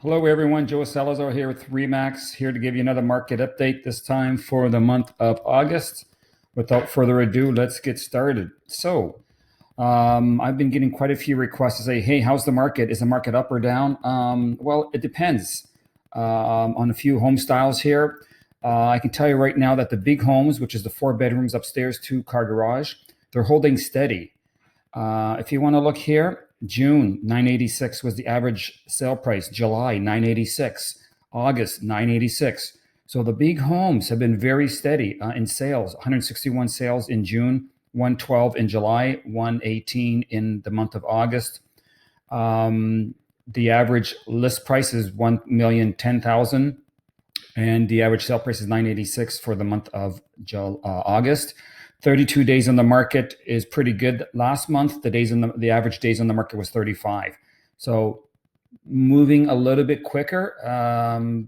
Hello, everyone. Joe Salazar here with Remax, here to give you another market update, this time for the month of August. Without further ado, let's get started. I've been getting quite a few requests to say, hey, how's the market? Is the market up or down? Well, it depends on a few home styles here. I can tell you right now that the big homes, which is the 4 bedrooms upstairs, 2-car garage, they're holding steady. If you want to look here, June 986 was the average sale price. July 986, August 986. So the big homes have been very steady in sales. 161 sales in June, 112 in July, 118 in the month of August. The average list price is $1,010,000, and the average sale price is $986 for the month of August. 32 days on the market is pretty good. Last month, the average days on the market was 35. So moving a little bit quicker.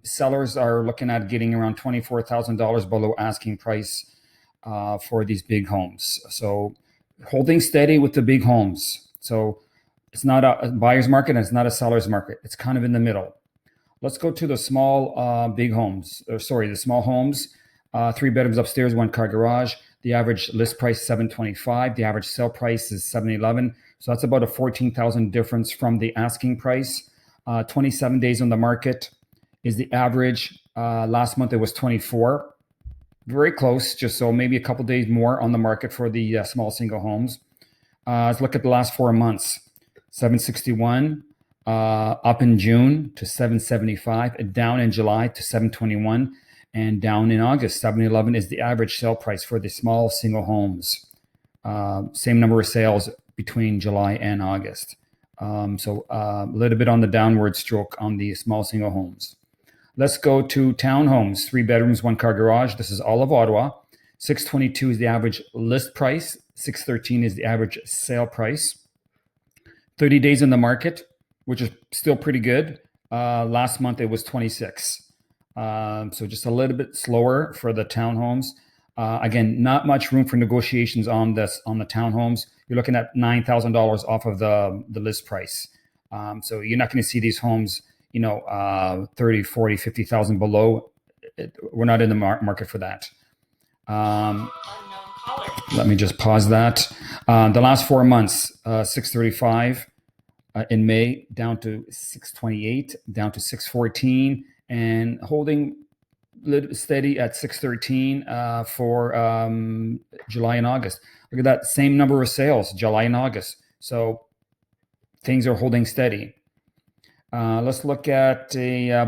Sellers are looking at getting around $24,000 below asking price for these big homes. So holding steady with the big homes. So it's not a buyer's market and it's not a seller's market. It's kind of in the middle. Let's go to the small the small homes. 3 bedrooms upstairs, 1-car garage. The average list price $725. The average sale price is $711. So that's about a $14,000 difference from the asking price. 27 days on the market is the average. Last month it was 24. Very close, just so maybe a couple days more on the market for the small single homes. Let's look at the last 4 months. 761 up in June to 775, down in July to 721. And down in August, 711 is the average sale price for the small single homes. Same number of sales between July and August. So a little bit on the downward stroke on the small single homes. Let's go to townhomes, 3 bedrooms, 1-car garage. This is all of Ottawa. 622 is the average list price. 613 is the average sale price. 30 days in the market, which is still pretty good. Last month it was 26. So just a little bit slower for the townhomes. Again, not much room for negotiations on the townhomes. You're looking at $9,000 off of the list price. So you're not going to see these homes, 30, 40, 50,000 below. We're not in the market for that. Let me just pause that. The last 4 months, 635 in May, down to 628, down to 614. And holding steady at 613 for July and August. Look at that, same number of sales, July and August. So things are holding steady. Let's look at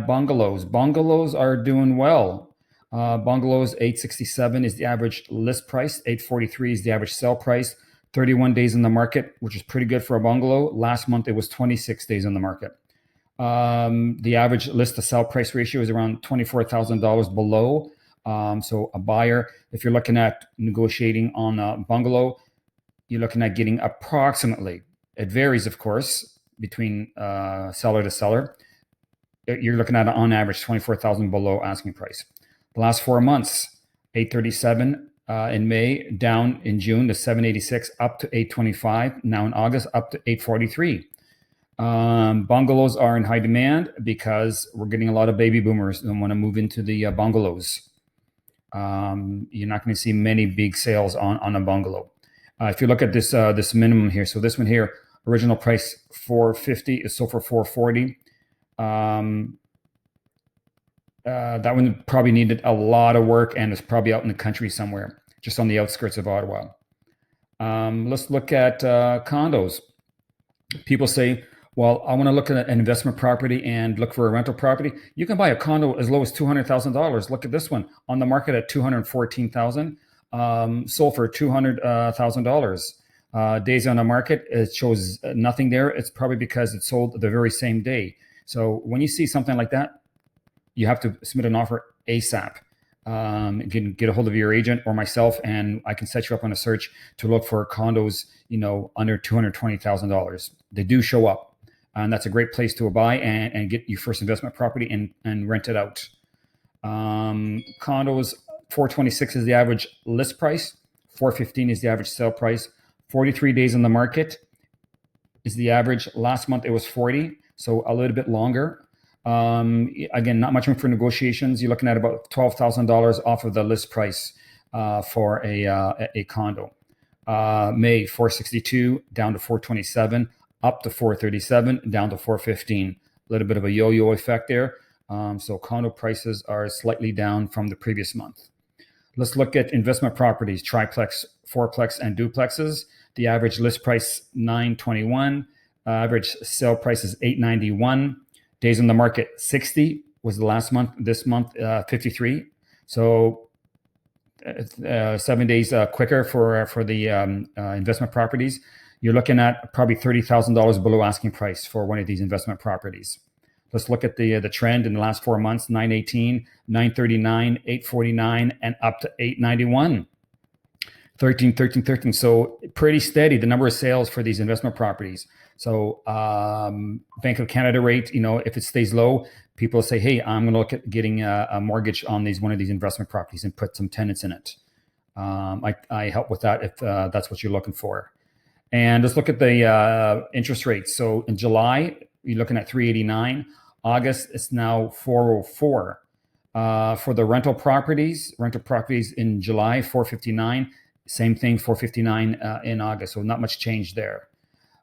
bungalows. Bungalows are doing well. Bungalows, 867 is the average list price. 843 is the average sale price. 31 days in the market, which is pretty good for a bungalow. Last month, it was 26 days in the market. The average list to sell price ratio is around $24,000 below. So a buyer, if you're looking at negotiating on a bungalow, you're looking at getting approximately, it varies, of course, between seller to seller. You're looking at on average 24,000 below asking price. The last 4 months, 837 in May, down in June to 786, up to 825. Now in August, up to 843. Bungalows are in high demand because we're getting a lot of baby boomers who want to move into the bungalows. You're not going to see many big sales on a bungalow. If you look at this minimum here, so this one here, original price $450 is sold for $440. That one probably needed a lot of work and is probably out in the country somewhere, just on the outskirts of Ottawa. Let's look at condos. People say, well, I want to look at an investment property and look for a rental property. You can buy a condo as low as $200,000. Look at this one on the market at $214,000, sold for $200,000. Days on the market, it shows nothing there. It's probably because it sold the very same day. So when you see something like that, you have to submit an offer ASAP. You can get a hold of your agent or myself, and I can set you up on a search to look for condos, under $220,000. They do show up. And that's a great place to buy and get your first investment property and rent it out. Condos, $426 is the average list price. $415 is the average sale price. 43 days in the market is the average. Last month it was 40, so a little bit longer. Again, not much room for negotiations. You're looking at about $12,000 off of the list price for a condo. May 462 down to 427, up to 437, down to 415. A little bit of a yo-yo effect there. So condo prices are slightly down from the previous month. Let's look at investment properties, triplex, fourplex, and duplexes. The average list price, $921. Average sale price is $891. Days on the market, 60 was the last month. This month, 53. So 7 days quicker for the investment properties. You're looking at probably $30,000 below asking price for one of these investment properties. Let's look at the trend in the last 4 months: 918, 939, 849, and up to 891. 13, 13, 13. So pretty steady, the number of sales for these investment properties. So Bank of Canada rate, if it stays low, people say, hey, I'm going to look at getting a mortgage on one of these investment properties and put some tenants in it. I help with that if that's what you're looking for. And let's look at the interest rates. So in July, you're looking at 389. August, it's now 404. For the rental properties in July, 459. Same thing, 459 in August. So not much change there.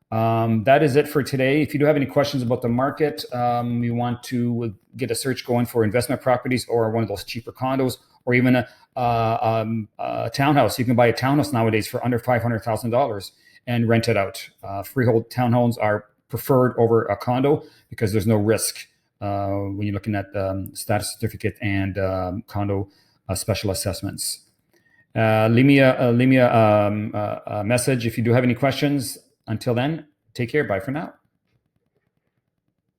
That is it for today. If you do have any questions about the market, you want to get a search going for investment properties or one of those cheaper condos, or even a townhouse. You can buy a townhouse nowadays for under $500,000 and rent it out. Freehold townhomes are preferred over a condo because there's no risk when you're looking at status certificate and condo special assessments. Leave me a message if you do have any questions. Until then, take care. Bye for now.